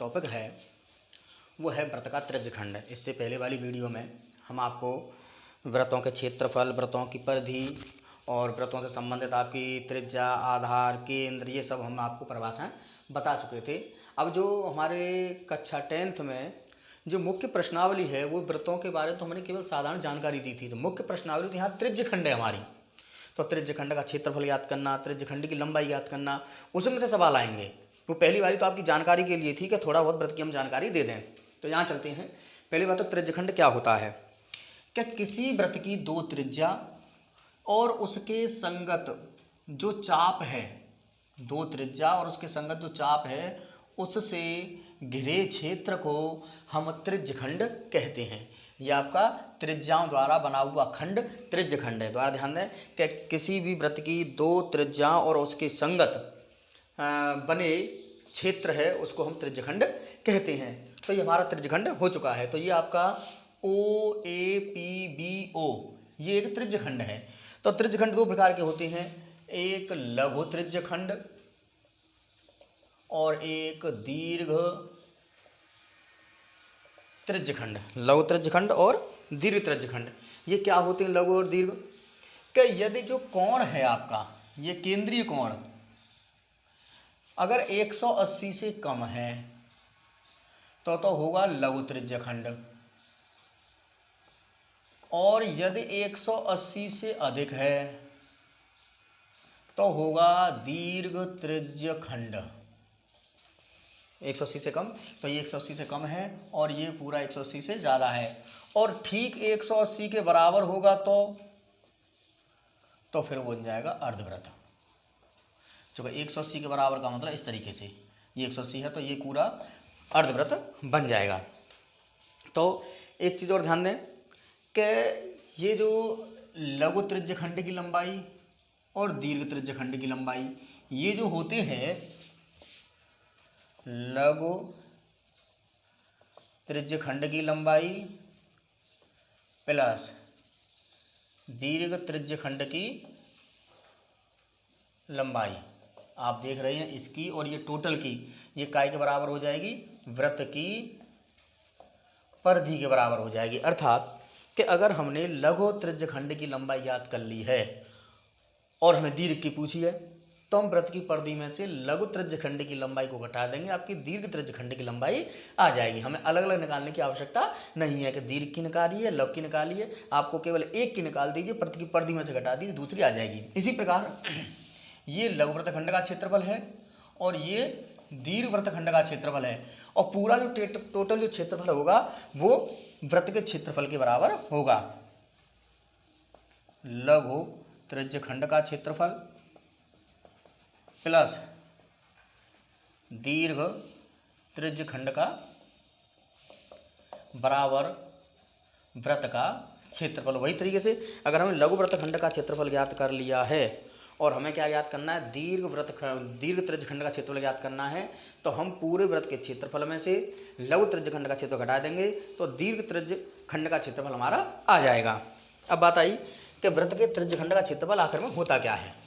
Topic है वो है व्रत का त्रिज्यखंड। इससे पहले वाली वीडियो में हम आपको व्रतों के क्षेत्रफल, व्रतों की परिधि और व्रतों से संबंधित आपकी त्रिज्या, आधार, केंद्र, ये सब हम आपको परिभाषाएं बता चुके थे। अब जो हमारे कक्षा 10th में जो मुख्य प्रश्नावली है वो व्रतों के बारे में तो हमने केवल साधारण जानकारी दी थी। तो मुख्य प्रश्नावली तो यहाँ त्रिज्यखंड है हमारी। तो त्रिज्यखंड का क्षेत्रफल याद करना, त्रिज्यखंड की लंबाई याद करना, उसमें से सवाल आएंगे। वो पहली बारी तो आपकी जानकारी के लिए थी कि थोड़ा बहुत व्रत की हम जानकारी दे दें। तो यहाँ चलते हैं। पहली बात तो त्रिज्यखंड क्या होता है। क्या किसी व्रत की दो त्रिज्या और उसके संगत जो चाप है, दो त्रिज्या और उसके संगत जो चाप है, उससे घिरे क्षेत्र को हम त्रिज्यखंड कहते हैं। यह आपका त्रिज्याओं द्वारा बना हुआ खंड त्रिज्यखंड है। द्वारा ध्यान दें कि किसी भी व्रत की दो त्रिज्याओं और उसके संगत बने क्षेत्र है उसको हम त्रिज्यखंड कहते हैं। तो ये हमारा त्रिज्यखंड हो चुका है। तो ये आपका OAPBO ये एक त्रिज्यखंड है। तो त्रिज्यखंड दो प्रकार के होते हैं, एक लघु त्रिज्यखंड और एक दीर्घ त्रिज्यखंड। लघु त्रिज्यखंड और दीर्घ त्रिज्यखंड ये क्या होते हैं लघु और दीर्घ। कि यदि जो कोण है आपका ये केंद्रीय कोण अगर 180 से कम है तो होगा लघु त्रिज्यखंड, और यदि 180 से अधिक है तो होगा दीर्घ त्रिज्यखंड। 180 से कम तो ये 180 से कम है और ये पूरा 180 से ज़्यादा है, और ठीक 180 के बराबर होगा तो फिर बन जाएगा अर्धव्रत। चूँकि 180 के बराबर का मतलब इस तरीके से ये 180 है तो ये पूरा अर्धव्रत बन जाएगा। तो एक चीज़ और ध्यान दें कि ये जो लघु त्रिज्यखंड की लंबाई और दीर्घ त्रिज्यखंड की लंबाई ये जो होते हैं, लघु त्रिज्यखंड की लंबाई प्लस दीर्घ त्रिज्यखंड की लंबाई, आप देख रहे हैं इसकी और ये टोटल की ये काय के बराबर हो जाएगी, व्रत की परिधि के बराबर हो जाएगी। अर्थात कि अगर हमने लघु त्रिज्यखंड की लंबाई याद कर ली है और हमें दीर्घ की पूछी है तो हम व्रत की परिधि में से लघु त्रिज्यखंड की लंबाई को घटा देंगे, आपकी दीर्घ त्रिज्यखंड की लंबाई आ जाएगी। हमें अलग अलग निकालने की आवश्यकता नहीं है कि दीर्घ की निकालिए, लघु की निकालिए, आपको केवल एक की निकाल दीजिए, व्रत की परिधि में से घटा दीजिए, दूसरी आ जाएगी। इसी प्रकार ये लघु व्रतखंड का क्षेत्रफल है और ये दीर्घ व्रतखंड का क्षेत्रफल है, और पूरा जो टोटल जो क्षेत्रफल होगा वो व्रत के क्षेत्रफल के बराबर होगा। लघु त्रिज्यखंड का क्षेत्रफल प्लस दीर्घ त्रिज्यखंड का बराबर व्रत का क्षेत्रफल। वही तरीके से अगर हमें लघु व्रतखंड का क्षेत्रफल ज्ञात कर लिया है और हमें क्या याद करना है, दीर्घ त्रिज्यखंड का क्षेत्रफल ज्ञात करना है, तो हम पूरे व्रत के क्षेत्रफल में से लघु त्रिज्यखंड का क्षेत्रफल घटा देंगे तो दीर्घ त्रिज्यखंड का क्षेत्रफल हमारा आ जाएगा। अब बात आई कि व्रत के त्रिज्यखंड का क्षेत्रफल आखिर में होता क्या है।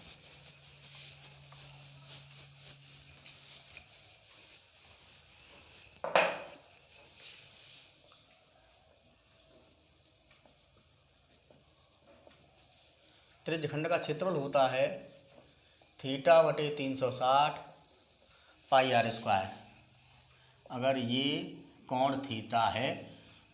त्रिज्यखंड का क्षेत्रफल होता है θ/360 πr²। अगर ये कोण थीटा है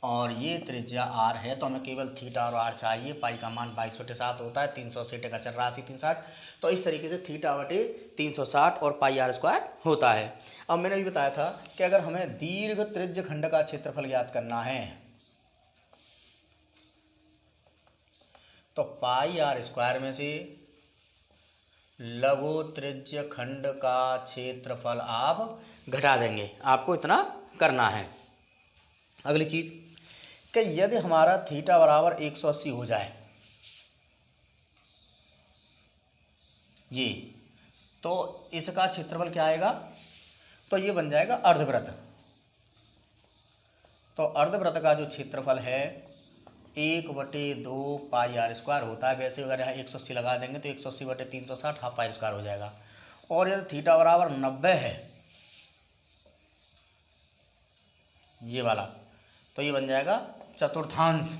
और ये त्रिज्या r है तो हमें केवल थीटा और r चाहिए। पाई का मान 22/7 होता है, 360 का चरराशि 360, तो इस तरीके से θ/360 और πr² होता है। अब मैंने भी बताया था कि अगर हमें दीर्घ त्रिज्यखंड का क्षेत्रफल ज्ञात करना है तो πr² में से लघु त्रिज्यखंड का क्षेत्रफल आप घटा देंगे। आपको इतना करना है। अगली चीज कि यदि हमारा थीटा बराबर 180 हो जाए ये, तो इसका क्षेत्रफल क्या आएगा, तो ये बन जाएगा अर्धव्रत। तो अर्धव्रत का जो क्षेत्रफल है 1/2 πr² होता है। वैसे अगर यहाँ 180 लगा देंगे तो 180/360 हाफ πr² हो जाएगा। और यदि थीटा बराबर 90 है ये वाला, तो ये बन जाएगा चतुर्थांश।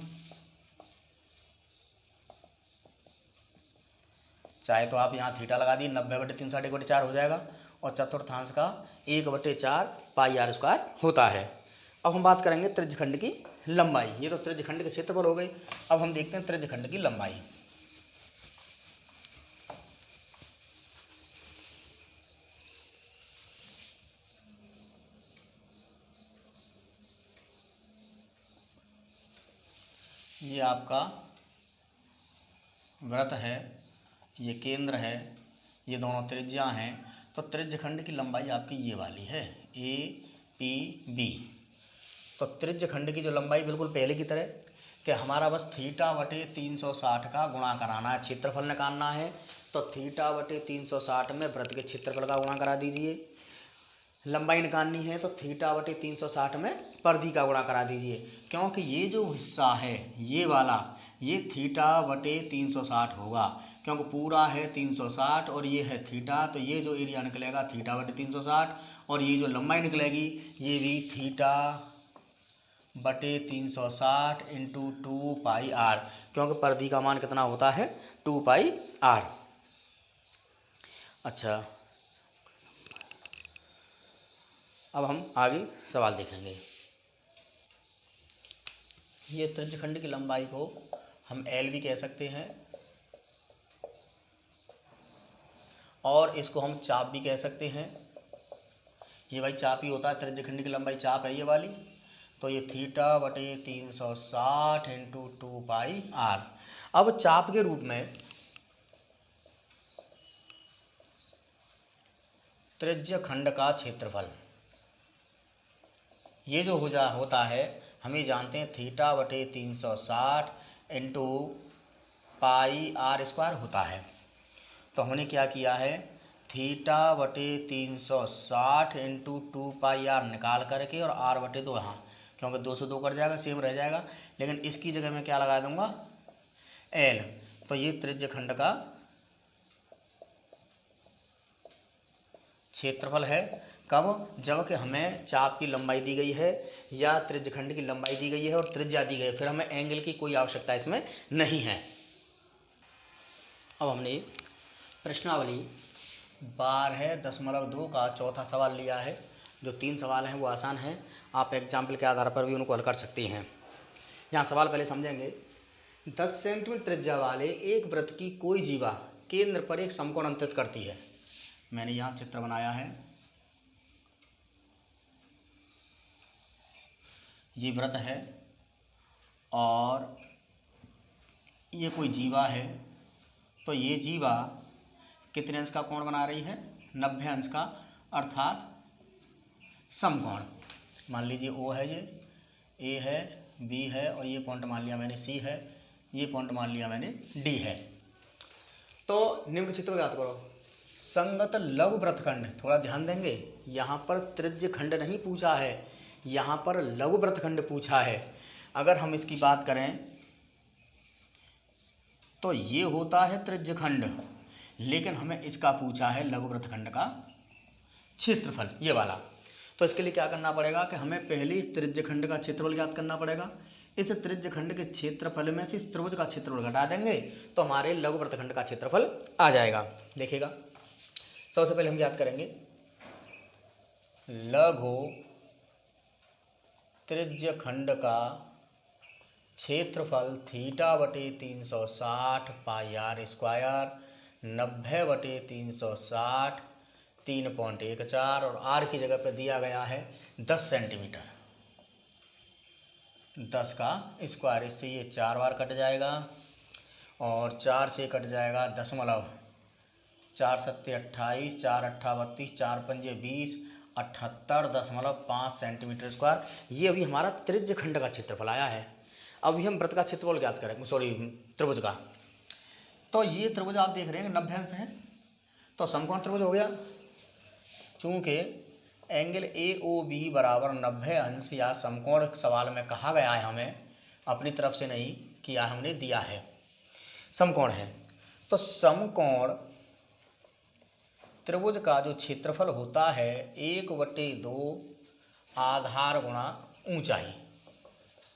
चाहे तो आप यहाँ थीटा लगा दिए, 90/360/4 हो जाएगा, और चतुर्थांश का 1/4 पाई आर स्क्वायर होता है। अब हम बात करेंगे त्रिज्यखंड की लंबाई। ये तो त्रिज्यखंड के क्षेत्रफल हो गई। अब हम देखते हैं त्रिज्यखंड की लंबाई। ये आपका वृत्त है, ये केंद्र है, ये दोनों त्रिज्या हैं। तो त्रिज्यखंड की लंबाई आपकी ये वाली है, ए पी बी। तो त्रिज्यखंड की जो लंबाई बिल्कुल पहले की तरह कि हमारा बस θ/360 का गुणा कराना है, क्षेत्रफल निकालना है। तो θ/360 में वृत्त के क्षेत्रफल का गुणा करा दीजिए। लंबाई निकालनी है तो θ/360 में परिधि का गुणा करा दीजिए, क्योंकि ये जो हिस्सा है ये वाला, ये θ/360 होगा, क्योंकि पूरा है 360 और ये है थीटा। तो ये जो एरिया निकलेगा θ/360, और ये जो लंबाई निकलेगी ये भी θ/360 इंटू 2 पाई आर, क्योंकि परिधि का मान कितना होता है 2 पाई आर। अच्छा, अब हम आगे सवाल देखेंगे। ये त्रिज्यखंड की लंबाई को हम एल भी कह सकते हैं, और इसको हम चाप भी कह सकते हैं। ये भाई चाप ही होता है, त्रिज्यखंड की लंबाई चाप है ये वाली। तो ये θ/360 इंटू 2 पाई आर। अब चाप के रूप में त्रिज्यखंड का क्षेत्रफल, ये जो होता है हमें जानते हैं θ/360 इंटू पाई आर स्क्वायर होता है। तो हमने क्या किया है, θ/360 इंटू 2 पाई आर निकाल करके और r/2 यहाँ, क्योंकि 2 से 2 कट जाएगा, सेम रह जाएगा, लेकिन इसकी जगह मैं क्या लगा दूंगा एल। तो ये त्रिज्यखंड का क्षेत्रफल है। कब? जब कि हमें चाप की लंबाई दी गई है या त्रिज्यखंड की लंबाई दी गई है और त्रिज्या दी गई है, फिर हमें एंगल की कोई आवश्यकता इसमें नहीं है। अब हमने प्रश्नावली 12.2 का चौथा सवाल लिया है। जो 3 सवाल हैं वो आसान हैं, आप एग्जाम्पल के आधार पर भी उनको हल कर सकती हैं। यहाँ सवाल पहले समझेंगे। 10 सेंटीमीटर त्रिज्या वाले एक वृत्त की कोई जीवा केंद्र पर एक समकोण अंकित करती है। मैंने यहाँ चित्र बनाया है, ये वृत्त है और ये कोई जीवा है। तो ये जीवा कितने अंश का कोण बना रही है? 90 अंश का, अर्थात समकोण। मान लीजिए ओ है, ये ए है, बी है, और ये पॉइंट मान लिया मैंने सी है, ये पॉइंट मान लिया मैंने डी है। तो निम्न चित्र को याद करो। संगत लघु वृत्तखंड, थोड़ा ध्यान देंगे, यहाँ पर त्रिज्यखंड नहीं पूछा है, यहाँ पर लघु वृत्तखंड पूछा है। अगर हम इसकी बात करें तो ये होता है त्रिज्यखंड, लेकिन हमें इसका पूछा है लघु वृत्तखंड का क्षेत्रफल, ये वाला। तो इसके लिए क्या करना पड़ेगा कि हमें पहले त्रिज्यखंड का क्षेत्रफल ज्ञात करना पड़ेगा। इस त्रिज्यखंड के क्षेत्रफल में से इस त्रिभुज का क्षेत्रफल घटा देंगे तो हमारे लघु वृत्तखंड का क्षेत्रफल आ जाएगा। देखिएगा, सबसे पहले हम याद करेंगे लघु त्रिज्यखंड का क्षेत्रफल θ/360 पाई आर स्क्वायर, 90/360 3.14, और आर की जगह पर दिया गया है 10 सेंटीमीटर। 10 का स्क्वायर, इससे ये 4 बार कट जाएगा और 4 से कट जाएगा दशमलव, 4 सत्ते 28, 4 अट्ठा 32, 4 पंजे 20, 78.5 सेंटीमीटर स्क्वायर। ये अभी हमारा त्रिज्यखंड का क्षेत्रफल आया है। अभी हम वृत्त का क्षेत्रफल ज्ञात करेंगे, सॉरी त्रिभुज का। तो ये त्रिभुज आप देख रहे हैं 90 अंश है, तो समकोण त्रिभुज हो गया। चूँकि एंगल AOB बराबर 90 अंश या समकोण सवाल में कहा गया है, हमें अपनी तरफ से नहीं किया, हमने दिया है समकोण है। तो समकोण त्रिभुज का जो क्षेत्रफल होता है 1/2 आधार गुणा ऊंचाई।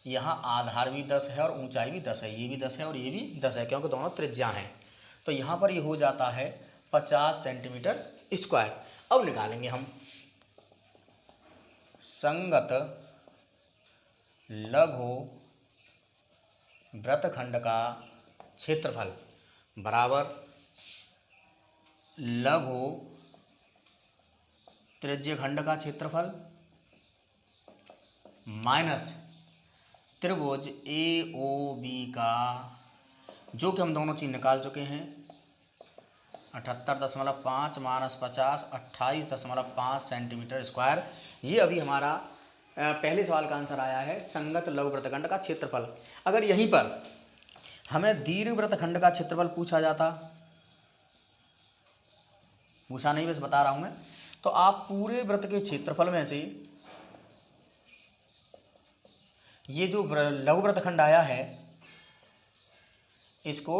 यहाँ आधार भी 10 है और ऊंचाई भी 10 है, ये भी 10 है और ये भी 10 है, क्योंकि दोनों त्रिज्या हैं। तो यहाँ पर ये हो जाता है 50 सेंटीमीटर स्क्वायर। अब निकालेंगे हम संगत लघु वृत्तखंड का क्षेत्रफल बराबर लघु त्रिज्यखंड का क्षेत्रफल माइनस त्रिभुज AOB का, जो कि हम दोनों चीज निकाल चुके हैं। 78.5 माइनस 50 28.5 सेंटीमीटर स्क्वायर। ये अभी हमारा पहले सवाल का आंसर आया है, संगत लघु वृत्तखंड का क्षेत्रफल। अगर यहीं पर हमें दीर्घ वृत्तखंड का क्षेत्रफल पूछा जाता, पूछा नहीं बस बता रहा हूं मैं, तो आप पूरे वृत्त के क्षेत्रफल में से ये जो लघु वृत्तखंड आया है इसको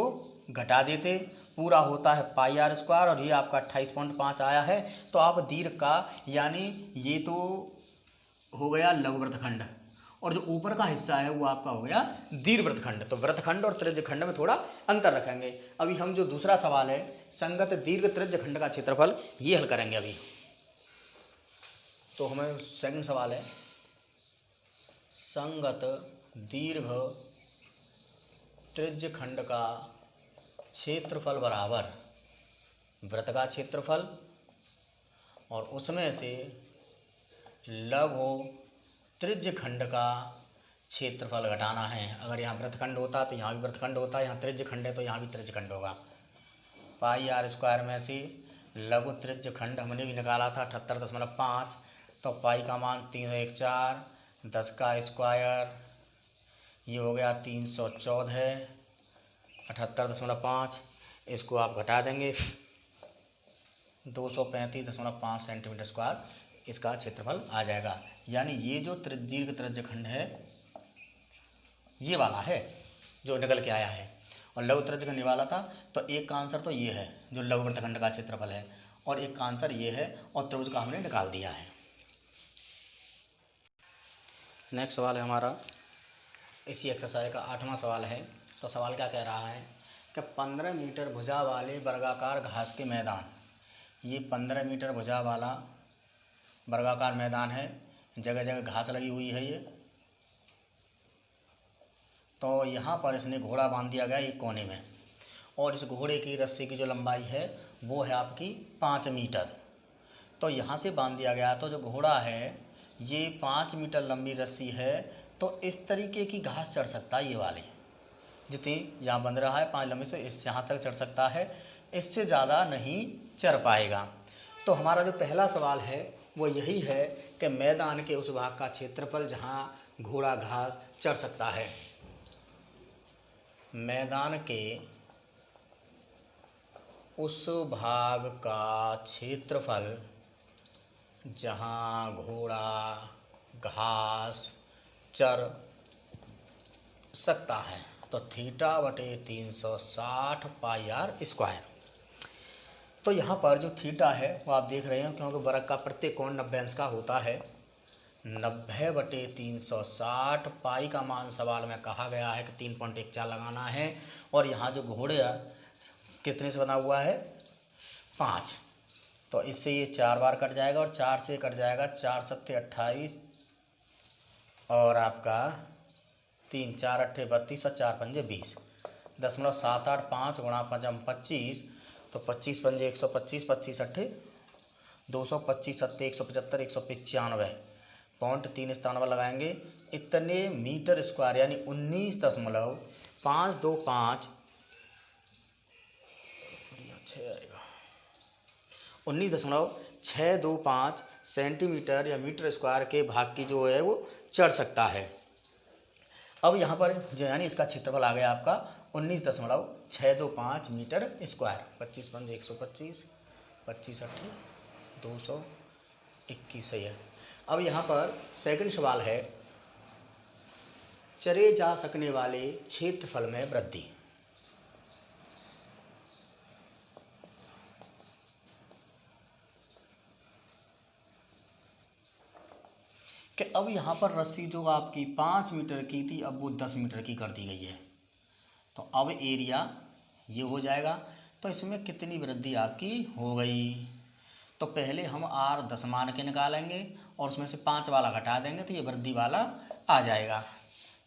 घटा देते, पूरा होता है πr² और ये आपका 28.5 आया है। तो आप दीर्घ का, यानी ये तो हो गया लघु वृत्तखंड और जो ऊपर का हिस्सा है वो आपका हो गया दीर्घ वृत्तखंड। तो वृत्तखंड और त्रिज्यखंड में थोड़ा अंतर रखेंगे। अभी हम जो दूसरा सवाल है संगत दीर्घ त्रिज्यखंड का क्षेत्रफल, ये हल करेंगे अभी। तो हमें सेकंड सवाल है संगत दीर्घ त्रिज्यखंड का क्षेत्रफल बराबर वृत्त का क्षेत्रफल और उसमें से लघु त्रिज्यखंड का क्षेत्रफल घटाना है। अगर यहाँ वृत्तखंड होता तो यहाँ भी वृत्तखंड होता, यहाँ त्रिज्यखंड है तो यहाँ भी त्रिज्यखंड होगा। πr² में से लघु त्रिज्यखंड हमने भी निकाला था 78.5, तो पाई का मान 314, 10 का स्क्वायर ये हो गया 314, 78.5, इसको आप घटा देंगे 235.5 सेंटीमीटर स्क्वायर इसका क्षेत्रफल आ जाएगा। यानी ये जो दीर्घ त्रिज्यखंड है ये वाला है जो निकल के आया है, और लघु त्रिज्यखंड वाला था। तो एक का आंसर तो ये है जो लघु वृत्तखंड का क्षेत्रफल है, और एक का आंसर ये है, और त्रिभुज का हमने निकाल दिया है। नेक्स्ट सवाल है हमारा इसी एक्सरसाइज का 8वां सवाल है। तो सवाल क्या कह रहा है कि 15 मीटर भुजा वाले वर्गाकार घास के मैदान, ये 15 मीटर भुजा वाला वर्गाकार मैदान है, जगह जगह घास लगी हुई है ये। तो यहाँ पर इसने घोड़ा बांध दिया गया एक कोने में, और इस घोड़े की रस्सी की जो लंबाई है वो है आपकी 5 मीटर। तो यहाँ से बांध दिया गया, तो जो घोड़ा है ये 5 मीटर लंबी रस्सी है, तो इस तरीके की घास चढ़ सकता है, ये वाली जितनी यहाँ बंध रहा है 5 लंबी से इस यहाँ तक चढ़ सकता है, इससे ज़्यादा नहीं चढ़ पाएगा। तो हमारा जो पहला सवाल है वो यही है कि मैदान के उस भाग का क्षेत्रफल जहाँ घोड़ा घास चढ़ सकता है। मैदान के उस भाग का क्षेत्रफल जहाँ घोड़ा घास चर सकता है, तो θ/360 πr²। तो यहाँ पर जो थीटा है वो आप देख रहे हैं, क्योंकि वर्ग का प्रत्येक कोण 90 अंश का होता है। 90/360, पाई का मान सवाल में कहा गया है कि 3.14 लगाना है, और यहाँ जो घोड़े कितने से बना हुआ है 5, तो इससे ये 4 बार कट जाएगा और 4 से कट जाएगा 4 7 28 और आपका 3 4 8 32 और 4 पंजे 20, 0.785 गुणा 5 25, तो 25 पंजे 125, 25 8 225, 7 175, 195 पॉइंट 3 97 लगाएंगे, इतने मीटर स्क्वायर यानी 19.525 19.625 सेंटीमीटर या मीटर स्क्वायर के भाग की जो है वो चढ़ सकता है। अब यहाँ पर जो यानी इसका क्षेत्रफल आ गया आपका 19.625 मीटर स्क्वायर। 25 पंजे 125, 25 8 221 सही है। अब यहाँ पर सेकंड सवाल है चरे जा सकने वाले क्षेत्रफल में वृद्धि। कि अब यहाँ पर रस्सी जो आपकी 5 मीटर की थी अब वो 10 मीटर की कर दी गई है। तो अब एरिया ये हो जाएगा। तो इसमें कितनी वृद्धि आपकी हो गई? तो पहले हम आर 10 मान के निकालेंगे और उसमें से 5 वाला घटा देंगे तो ये वृद्धि वाला आ जाएगा।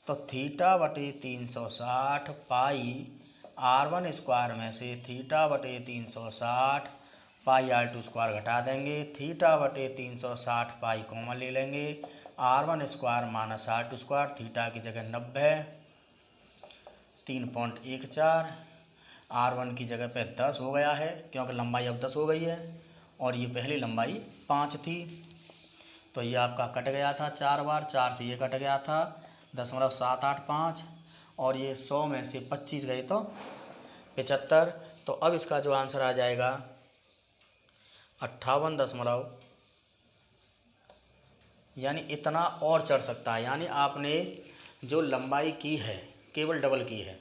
तो थीटा बटे 360 पाई R1 स्क्वायर में से थीटा बटे 360 पाई R2 स्क्वायर घटा देंगे। थीटा बटे 360 पाई कॉमन ले लेंगे। R1 square minus R2 square, theta की जगह 90 3.14, R1 की जगह पे 10 हो गया है क्योंकि लंबाई अब 10 हो गई है और ये पहली लंबाई 5 थी। तो ये आपका कट गया था 4 बार, 4 से ये कट गया था 0.785 और ये 100 में से 25 गए तो 75। तो अब इसका जो आंसर आ जाएगा 58 यानी इतना और चढ़ सकता है। यानी आपने जो लंबाई की है केवल डबल की है,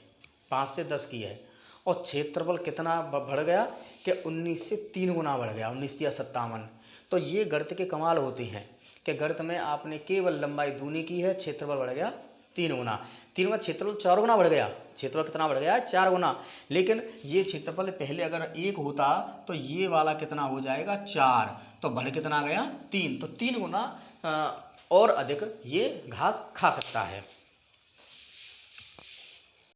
5 से 10 की है और क्षेत्रफल कितना बढ़ गया कि 19 से 3 गुना बढ़ गया, 19 या 57। तो ये गणित के कमाल होते हैं कि गणित में आपने केवल लंबाई दूनी की है, क्षेत्रफल बढ़ गया 3 गुना। 3 गुना क्षेत्रफल 4 गुना बढ़ गया। क्षेत्रफल कितना बढ़ गया है? 4 गुना। लेकिन ये क्षेत्रफल पहले अगर 1 होता तो ये वाला कितना हो जाएगा? 4। तो बढ़ कितना गया? 3। तो 3 गुना और अधिक ये घास खा सकता है।